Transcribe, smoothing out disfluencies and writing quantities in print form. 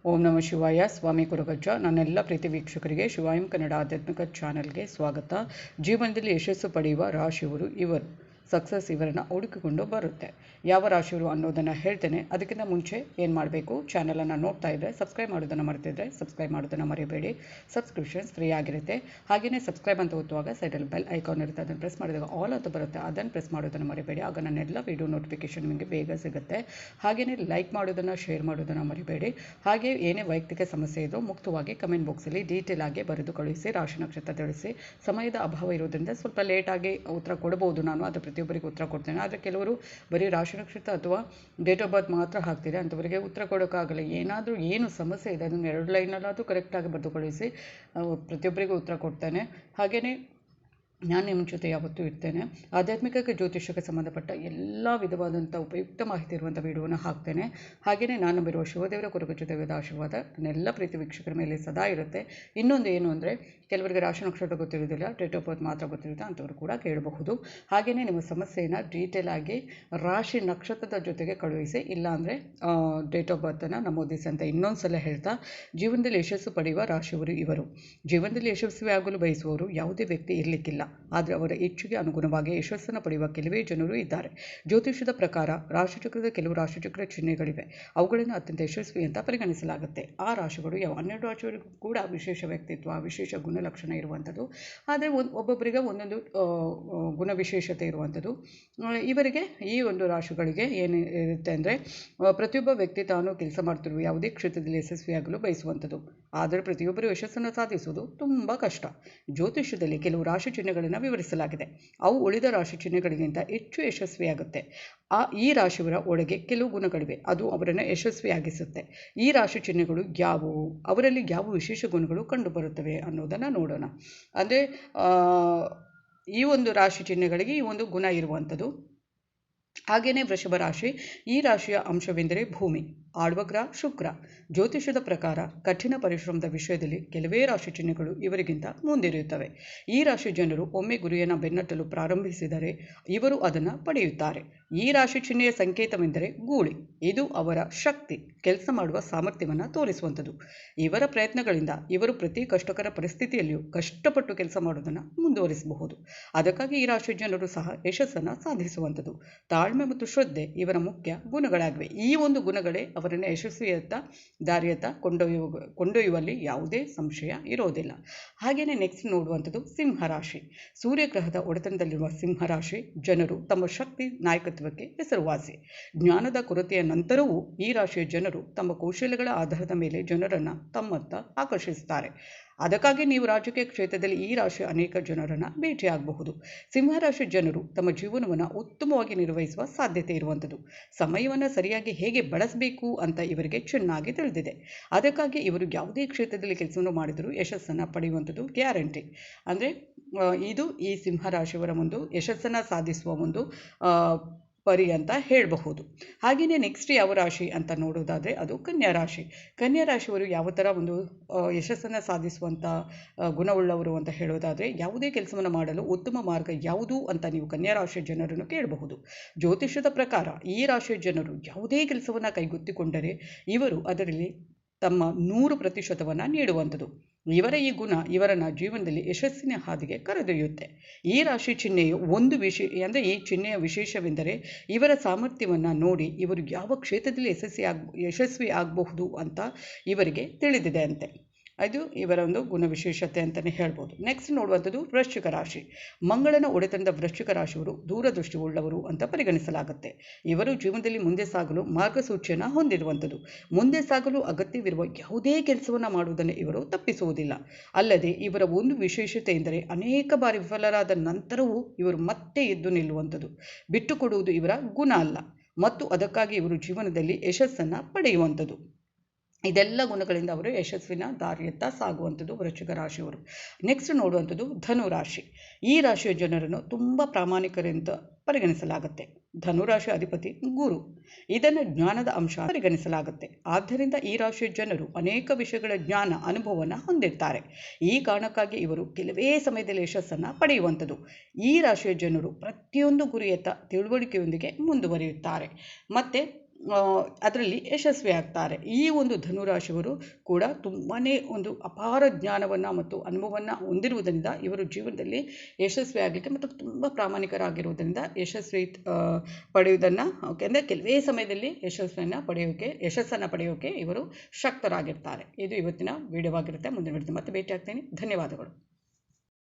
ಓಂ ನಮಃ ಶಿವಾಯ. ಸ್ವಾಮಿ ಕುರುಗಜ್ಜ. ನನ್ನೆಲ್ಲ ಪ್ರೀತಿ ವೀಕ್ಷಕರಿಗೆ ಶಿವಾಯಂ ಕನ್ನಡ ಆಧ್ಯಾತ್ಮಿಕ ಚಾನೆಲ್ಗೆ ಸ್ವಾಗತ. ಜೀವನದಲ್ಲಿ ಯಶಸ್ಸು ಪಡೆಯುವ ರಾಶಿಯವರು ಇವರು. ಸಕ್ಸಸ್ ಇವರನ್ನು ಹುಡುಕಿಕೊಂಡು ಬರುತ್ತೆ. ಯಾವ ರಾಶಿಯವರು ಅನ್ನೋದನ್ನು ಹೇಳ್ತೇನೆ. ಅದಕ್ಕಿಂತ ಮುಂಚೆ ಏನು ಮಾಡಬೇಕು, ಚಾನಲನ್ನು ನೋಡ್ತಾ ಇದ್ದರೆ ಸಬ್ಸ್ಕ್ರೈಬ್ ಮಾಡೋದನ್ನು ಮರೆತಿದ್ರೆ ಸಬ್ಸ್ಕ್ರೈಬ್ ಮಾಡೋದನ್ನು ಮರಿಬೇಡಿ. ಸಬ್ಸ್ಕ್ರಿಪ್ಷನ್ಸ್ ಫ್ರೀ ಆಗಿರುತ್ತೆ. ಹಾಗೆಯೇ ಸಬ್ಸ್ಕ್ರೈಬ್ ಅಂತ ಒತ್ತುವಾಗ ಸೈಡಲ್ಲಿ ಬೆಲ್ ಐಕಾನ್ ಇರುತ್ತೆ, ಅದನ್ನು ಪ್ರೆಸ್ ಮಾಡಿದಾಗ ಆಲ್ ಅಂತ ಬರುತ್ತೆ, ಅದನ್ನು ಪ್ರೆಸ್ ಮಾಡೋದನ್ನು ಮರಿಬೇಡಿ. ಆಗ ನನ್ನೆಲ್ಲ ವಿಡಿಯೋ ನೋಟಿಫಿಕೇಶನ್ ನಿಮಗೆ ಬೇಗ ಸಿಗುತ್ತೆ. ಹಾಗೆಯೇ ಲೈಕ್ ಮಾಡೋದನ್ನು, ಶೇರ್ ಮಾಡೋದನ್ನು ಮರಿಬೇಡಿ. ಹಾಗೆ ಏನೇ ವೈಯಕ್ತಿಕ ಸಮಸ್ಯೆ ಇದ್ದರೂ ಮುಕ್ತವಾಗಿ ಕಮೆಂಟ್ ಬಾಕ್ಸಲ್ಲಿ ಡೀಟೇಲ್ ಆಗಿ ಬರೆದು ಕಳುಹಿಸಿ, ರಾಶಿ ನಕ್ಷತ್ರ ತಿಳಿಸಿ. ಸಮಯದ ಅಭಾವ ಇರೋದ್ರಿಂದ ಸ್ವಲ್ಪ ಲೇಟಾಗಿ ಉತ್ತರ ಕೊಡಬಹುದು. ನಾನು ಅದು ಪ್ರತಿಯೊಬ್ಬರಿಗೆ ಉತ್ತರ ಕೊಡ್ತೇನೆ. ಆದರೆ ಕೆಲವರು ಬರೀ ರಾಶಿ ನಕ್ಷತ್ರ ಅಥವಾ ಡೇಟ್ ಆಫ್ ಬರ್ತ್ ಮಾತ್ರ ಹಾಕ್ತೀರಿ, ಅಂಥವರಿಗೆ ಉತ್ತರ ಕೊಡೋಕ್ಕಾಗಲ್ಲ. ಏನಾದರೂ ಏನು ಸಮಸ್ಯೆ ಇದೆ ಅದನ್ನು 2 ಲೈನಲ್ಲಾದರೂ ಕರೆಕ್ಟಾಗಿ ಬರೆದು ಕಳುಹಿಸಿ, ಪ್ರತಿಯೊಬ್ಬರಿಗೂ ಉತ್ತರ ಕೊಡ್ತೇನೆ. ಹಾಗೆಯೇ ನಾನು ನಿಮ್ಮ ಜೊತೆ ಯಾವತ್ತೂ ಇರ್ತೇನೆ. ಆಧ್ಯಾತ್ಮಿಕ ಜ್ಯೋತಿಷಕ್ಕೆ ಸಂಬಂಧಪಟ್ಟ ಎಲ್ಲ ವಿಧವಾದಂಥ ಉಪಯುಕ್ತ ಮಾಹಿತಿ ಇರುವಂಥ ವಿಡಿಯೋನ ಹಾಕ್ತೇನೆ. ಹಾಗೆಯೇ ನಾನು ನಂಬಿರುವ ಶಿವದೇವರ ಕುರುಗಜ್ಜ ದೇವದ ಆಶೀರ್ವಾದ ನನ್ನೆಲ್ಲ ಪ್ರೀತಿ ವೀಕ್ಷಕರ ಮೇಲೆ ಸದಾ ಇರುತ್ತೆ. ಇನ್ನೊಂದು ಏನು ಅಂದರೆ, ಕೆಲವರಿಗೆ ರಾಶಿ ನಕ್ಷತ್ರ ಗೊತ್ತಿರೋದಿಲ್ಲ, ಡೇಟ್ ಆಫ್ ಬರ್ತ್ ಮಾತ್ರ ಗೊತ್ತಿರುತ್ತೆ, ಅಂಥವ್ರು ಕೂಡ ಕೇಳಬಹುದು. ಹಾಗೆಯೇ ನಿಮ್ಮ ಸಮಸ್ಯೆಯನ್ನು ಡೀಟೇಲ್ ಆಗಿ ರಾಶಿ ನಕ್ಷತ್ರದ ಜೊತೆಗೆ ಕಳುಹಿಸಿ, ಇಲ್ಲಾಂದರೆ ಡೇಟ್ ಆಫ್ ಬರ್ತನ್ನು ನಮೂದಿಸಿ ಅಂತ ಇನ್ನೊಂದು ಸಲ ಹೇಳ್ತಾ, ಜೀವನದಲ್ಲಿ ಯಶಸ್ಸು ಪಡೆಯುವ ರಾಶಿಯವರು ಇವರು. ಜೀವನದಲ್ಲಿ ಯಶಸ್ವಿ ಆಗಲು ಬಯಸುವವರು ಯಾವುದೇ ವ್ಯಕ್ತಿ ಇರಲಿಕ್ಕಿಲ್ಲ, ಆದರೆ ಅವರ ಇಚ್ಛೆಗೆ ಅನುಗುಣವಾಗಿ ಯಶಸ್ಸನ್ನು ಪಡೆಯುವ ಕೆಲವೇ ಜನರು ಇದ್ದಾರೆ. ಜ್ಯೋತಿಷದ ಪ್ರಕಾರ ರಾಶಿಚಕ್ರದ ಕೆಲವು ರಾಶಿಚಕ್ರ ಚಿಹ್ನೆಗಳಿವೆ. ಅವುಗಳನ್ನು ಅತ್ಯಂತ ಯಶಸ್ವಿ ಅಂತ ಪರಿಗಣಿಸಲಾಗುತ್ತೆ. ಆ ರಾಶಿಗಳು 12 ರಾಶಿಯವರಿಗೂ ಕೂಡ ವಿಶೇಷ ವ್ಯಕ್ತಿತ್ವ, ವಿಶೇಷ ಗುಣಲಕ್ಷಣ ಇರುವಂಥದ್ದು. ಆದರೆ ಒಬ್ಬೊಬ್ಬರಿಗೆ ಒಂದೊಂದು ಗುಣವಿಶೇಷತೆ ಇರುವಂಥದ್ದು. ಇವರಿಗೆ ಈ ಒಂದು ರಾಶಿಗಳಿಗೆ ಏನು ಇರುತ್ತೆ ಅಂದರೆ, ಪ್ರತಿಯೊಬ್ಬ ವ್ಯಕ್ತಿ ತಾನು ಕೆಲಸ ಮಾಡ್ತಿರುವ ಯಾವುದೇ ಕ್ಷೇತ್ರದಲ್ಲಿ ಯಶಸ್ವಿಯಾಗಲು ಬಯಸುವಂಥದ್ದು. ಆದರೆ ಪ್ರತಿಯೊಬ್ಬರು ಯಶಸ್ಸನ್ನು ಸಾಧಿಸುವುದು ತುಂಬ ಕಷ್ಟ. ಜ್ಯೋತಿಷ್ಯದಲ್ಲಿ ಕೆಲವು ರಾಶಿ ಚಿಹ್ನೆಗಳನ್ನು ವಿವರಿಸಲಾಗಿದೆ. ಅವು ಉಳಿದ ರಾಶಿ ಚಿಹ್ನೆಗಳಿಗಿಂತ ಹೆಚ್ಚು ಯಶಸ್ವಿಯಾಗುತ್ತೆ. ಈ ರಾಶಿಯವರ ಒಳಗೆ ಕೆಲವು ಗುಣಗಳಿವೆ, ಅದು ಅವರನ್ನು ಯಶಸ್ವಿಯಾಗಿಸುತ್ತೆ. ಈ ರಾಶಿ ಚಿಹ್ನೆಗಳು ಯಾವುವು, ಅವರಲ್ಲಿ ಯಾವ ವಿಶೇಷ ಗುಣಗಳು ಕಂಡುಬರುತ್ತವೆ ಅನ್ನೋದನ್ನು ನೋಡೋಣ. ಅಂದರೆ ಈ ಒಂದು ರಾಶಿ ಚಿಹ್ನೆಗಳಿಗೆ ಈ ಒಂದು ಗುಣ ಇರುವಂಥದ್ದು. ಹಾಗೆಯೇ ವೃಷಭ ರಾಶಿ. ಈ ರಾಶಿಯ ಅಂಶವೆಂದರೆ ಭೂಮಿ, ಆಳುವ ಗ್ರಹ ಶುಕ್ರ. ಜ್ಯೋತಿಷದ ಪ್ರಕಾರ ಕಠಿಣ ಪರಿಶ್ರಮದ ವಿಷಯದಲ್ಲಿ ಕೆಲವೇ ರಾಶಿ ಚಿಹ್ನೆಗಳು ಇವರಿಗಿಂತ ಮುಂದಿರುತ್ತವೆ. ಈ ರಾಶಿ ಜನರು ಒಮ್ಮೆ ಗುರಿಯನ್ನು ಬೆನ್ನಟ್ಟಲು ಪ್ರಾರಂಭಿಸಿದರೆ ಇವರು ಅದನ್ನು ಪಡೆಯುತ್ತಾರೆ. ಈ ರಾಶಿ ಚಿಹ್ನೆಯ ಸಂಕೇತವೆಂದರೆ ಗೂಳಿ. ಇದು ಅವರ ಶಕ್ತಿ, ಕೆಲಸ ಮಾಡುವ ಸಾಮರ್ಥ್ಯವನ್ನು ತೋರಿಸುವಂಥದ್ದು. ಇವರ ಪ್ರಯತ್ನಗಳಿಂದ ಇವರು ಪ್ರತಿ ಕಷ್ಟಕರ ಪರಿಸ್ಥಿತಿಯಲ್ಲಿಯೂ ಕಷ್ಟಪಟ್ಟು ಕೆಲಸ ಮಾಡುವುದನ್ನು ಮುಂದುವರಿಸಬಹುದು. ಅದಕ್ಕಾಗಿ ಈ ರಾಶಿ ಜನರು ಸಹ ಯಶಸ್ಸನ್ನು ಸಾಧಿಸುವಂಥದ್ದು. ತಾಳ್ಮೆ ಮತ್ತು ಶ್ರದ್ಧೆ ಇವರ ಮುಖ್ಯ ಗುಣಗಳಾಗಿವೆ. ಈ ಒಂದು ಗುಣಗಳೇ ಅವರನ್ನು ಯಶಸ್ವಿಯತ್ತ ದಾರಿಯತ್ತ ಕೊಂಡೊಯ್ಯುವಲ್ಲಿ ಯಾವುದೇ ಸಂಶಯ ಇರೋದಿಲ್ಲ. ಹಾಗೆಯೇ ನೆಕ್ಸ್ಟ್ ನೋಡುವಂಥದ್ದು ಸಿಂಹರಾಶಿ. ಸೂರ್ಯಗ್ರಹದ ಒಡೆತನದಲ್ಲಿರುವ ಸಿಂಹರಾಶಿ ಜನರು ತಮ್ಮ ಶಕ್ತಿ, ನಾಯಕತ್ವಕ್ಕೆ ಹೆಸರುವಾಸಿ. ಜ್ಞಾನದ ಕೊರತೆಯ ನಂತರವೂ ಈ ರಾಶಿಯ ಜನರು ತಮ್ಮ ಕೌಶಲ್ಯಗಳ ಆಧಾರದ ಮೇಲೆ ಜನರನ್ನು ತಮ್ಮತ್ತ ಆಕರ್ಷಿಸುತ್ತಾರೆ. ಅದಕ್ಕಾಗಿ ನೀವು ರಾಜಕೀಯ ಕ್ಷೇತ್ರದಲ್ಲಿ ಈ ರಾಶಿಯ ಅನೇಕ ಜನರನ್ನು ಭೇಟಿಯಾಗಬಹುದು. ಸಿಂಹರಾಶಿ ಜನರು ತಮ್ಮ ಜೀವನವನ್ನು ಉತ್ತಮವಾಗಿ ನಿರ್ವಹಿಸುವ ಸಾಧ್ಯತೆ ಇರುವಂಥದ್ದು. ಸಮಯವನ್ನು ಸರಿಯಾಗಿ ಹೇಗೆ ಬಳಸಬೇಕು ಅಂತ ಇವರಿಗೆ ಚೆನ್ನಾಗಿ ತಿಳಿದಿದೆ. ಅದಕ್ಕಾಗಿ ಇವರು ಯಾವುದೇ ಕ್ಷೇತ್ರದಲ್ಲಿ ಕೆಲಸವನ್ನು ಮಾಡಿದರೂ ಯಶಸ್ಸನ್ನು ಪಡೆಯುವಂಥದ್ದು ಗ್ಯಾರಂಟಿ. ಅಂದರೆ ಇದು ಈ ಸಿಂಹರಾಶಿಯವರ ಒಂದು ಯಶಸ್ಸನ್ನು ಸಾಧಿಸುವ ಒಂದು ಪರಿ ಅಂತ ಹೇಳಬಹುದು. ಹಾಗೆಯೇ ನೆಕ್ಸ್ಟ್ ಯಾವ ರಾಶಿ ಅಂತ ನೋಡೋದಾದರೆ ಅದು ಕನ್ಯಾ ರಾಶಿ. ಕನ್ಯಾ ರಾಶಿಯವರು ಯಾವ ಥರ ಒಂದು ಯಶಸ್ಸನ್ನು ಸಾಧಿಸುವಂಥ ಗುಣವುಳ್ಳವರು ಅಂತ ಹೇಳೋದಾದರೆ, ಯಾವುದೇ ಕೆಲಸವನ್ನು ಮಾಡಲು ಉತ್ತಮ ಮಾರ್ಗ ಯಾವುದು ಅಂತ ನೀವು ಕನ್ಯಾ ರಾಶಿಯ ಜನರನ್ನು ಕೇಳಬಹುದು. ಜ್ಯೋತಿಷದ ಪ್ರಕಾರ ಈ ರಾಶಿಯ ಜನರು ಯಾವುದೇ ಕೆಲಸವನ್ನು ಕೈಗೆತ್ತಿಕೊಂಡರೆ ಇವರು ಅದರಲ್ಲಿ ತಮ್ಮ 100% ನೀಡುವಂಥದ್ದು. ಇವರ ಈ ಗುಣ ಇವರನ್ನು ಜೀವನದಲ್ಲಿ ಯಶಸ್ಸಿನ ಹಾದಿಗೆ ಕರೆದೊಯ್ಯುತ್ತೆ. ಈ ರಾಶಿ ಚಿಹ್ನೆಯು ಅಂದರೆ ಈ ಚಿಹ್ನೆಯ ವಿಶೇಷವೆಂದರೆ, ಇವರ ಸಾಮರ್ಥ್ಯವನ್ನು ನೋಡಿ ಇವರು ಯಾವ ಕ್ಷೇತ್ರದಲ್ಲಿ ಯಶಸ್ವಿ ಆಗಬಹುದು ಅಂತ ಇವರಿಗೆ ತಿಳಿದಿದೆ ಅಂತೆ. ಅದು ಇವರ ಒಂದು ಗುಣವಿಶೇಷತೆ ಅಂತಲೇ ಹೇಳ್ಬೋದು. ನೆಕ್ಸ್ಟ್ ನೋಡುವಂಥದ್ದು ವೃಶ್ಚಿಕ ರಾಶಿ. ಮಂಗಳನ ಒಡೆತನದ ವೃಶ್ಚಿಕ ರಾಶಿಯವರು ದೂರದೃಷ್ಟಿ ಉಳ್ಳವರು ಅಂತ ಪರಿಗಣಿಸಲಾಗುತ್ತೆ. ಇವರು ಜೀವನದಲ್ಲಿ ಮುಂದೆ ಸಾಗಲು ಮಾರ್ಗಸೂಚಿಯನ್ನು ಹೊಂದಿರುವಂಥದ್ದು. ಮುಂದೆ ಸಾಗಲು ಅಗತ್ಯವಿರುವ ಯಾವುದೇ ಕೆಲಸವನ್ನು ಮಾಡುವುದನ್ನು ಇವರು ತಪ್ಪಿಸುವುದಿಲ್ಲ. ಅಲ್ಲದೆ ಇವರ ಒಂದು ವಿಶೇಷತೆ ಎಂದರೆ, ಅನೇಕ ಬಾರಿ ವಿಫಲರಾದ ನಂತರವೂ ಇವರು ಮತ್ತೆ ಎದ್ದು ನಿಲ್ಲುವಂಥದ್ದು. ಬಿಟ್ಟುಕೊಡುವುದು ಇವರ ಗುಣ ಅಲ್ಲ, ಮತ್ತು ಅದಕ್ಕಾಗಿ ಇವರು ಜೀವನದಲ್ಲಿ ಯಶಸ್ಸನ್ನು ಪಡೆಯುವಂಥದ್ದು. ಇದೆಲ್ಲ ಗುಣಗಳಿಂದ ಅವರು ಯಶಸ್ವಿನ ದಾರಿಯತ್ತ ಸಾಗುವಂಥದ್ದು ವೃಶ್ಚಿಕ ರಾಶಿಯವರು. ನೆಕ್ಸ್ಟ್ ನೋಡುವಂಥದ್ದು ಧನುರಾಶಿ. ಈ ರಾಶಿಯ ಜನರನ್ನು ತುಂಬ ಪ್ರಾಮಾಣಿಕರೆಂದು ಪರಿಗಣಿಸಲಾಗುತ್ತೆ. ಧನುರಾಶಿ ಅಧಿಪತಿ ಗುರು. ಇದನ್ನು ಜ್ಞಾನದ ಅಂಶ ಪರಿಗಣಿಸಲಾಗುತ್ತೆ. ಆದ್ದರಿಂದ ಈ ರಾಶಿಯ ಜನರು ಅನೇಕ ವಿಷಯಗಳ ಜ್ಞಾನ, ಅನುಭವವನ್ನು ಹೊಂದಿರ್ತಾರೆ. ಈ ಕಾರಣಕ್ಕಾಗಿ ಇವರು ಕೆಲವೇ ಸಮಯದಲ್ಲಿ ಯಶಸ್ಸನ್ನು ಪಡೆಯುವಂಥದ್ದು. ಈ ರಾಶಿಯ ಜನರು ಪ್ರತಿಯೊಂದು ಗುರಿಯತ್ತ ತಿಳುವಳಿಕೆಯೊಂದಿಗೆ ಮುಂದುವರಿಯುತ್ತಾರೆ. ಮತ್ತು ಅದರಲ್ಲಿ ಯಶಸ್ವಿ ಆಗ್ತಾರೆ. ಈ ಒಂದು ಧನುರಾಶಿಯವರು ಕೂಡ ತುಂಬಾ ಒಂದು ಅಪಾರ ಜ್ಞಾನವನ್ನು ಮತ್ತು ಅನುಭವವನ್ನು ಹೊಂದಿರುವುದರಿಂದ ಇವರು ಜೀವನದಲ್ಲಿ ಯಶಸ್ವಿ ಆಗಲಿಕ್ಕೆ ಮತ್ತು ತುಂಬ ಪ್ರಾಮಾಣಿಕರಾಗಿರುವುದರಿಂದ ಯಶಸ್ವಿ ಪಡೆಯುವುದನ್ನು ಅಂದರೆ ಕೆಲವೇ ಸಮಯದಲ್ಲಿ ಯಶಸ್ಸನ್ನು ಪಡೆಯೋಕೆ ಇವರು ಶಕ್ತರಾಗಿರ್ತಾರೆ. ಇದು ಇವತ್ತಿನ ವಿಡಿಯೋವಾಗಿರುತ್ತೆ. ಮುಂದಿನ ವಿಡಿಯೋ ಮತ್ತೆ ಭೇಟಿ ಆಗ್ತೀನಿ. ಧನ್ಯವಾದಗಳು.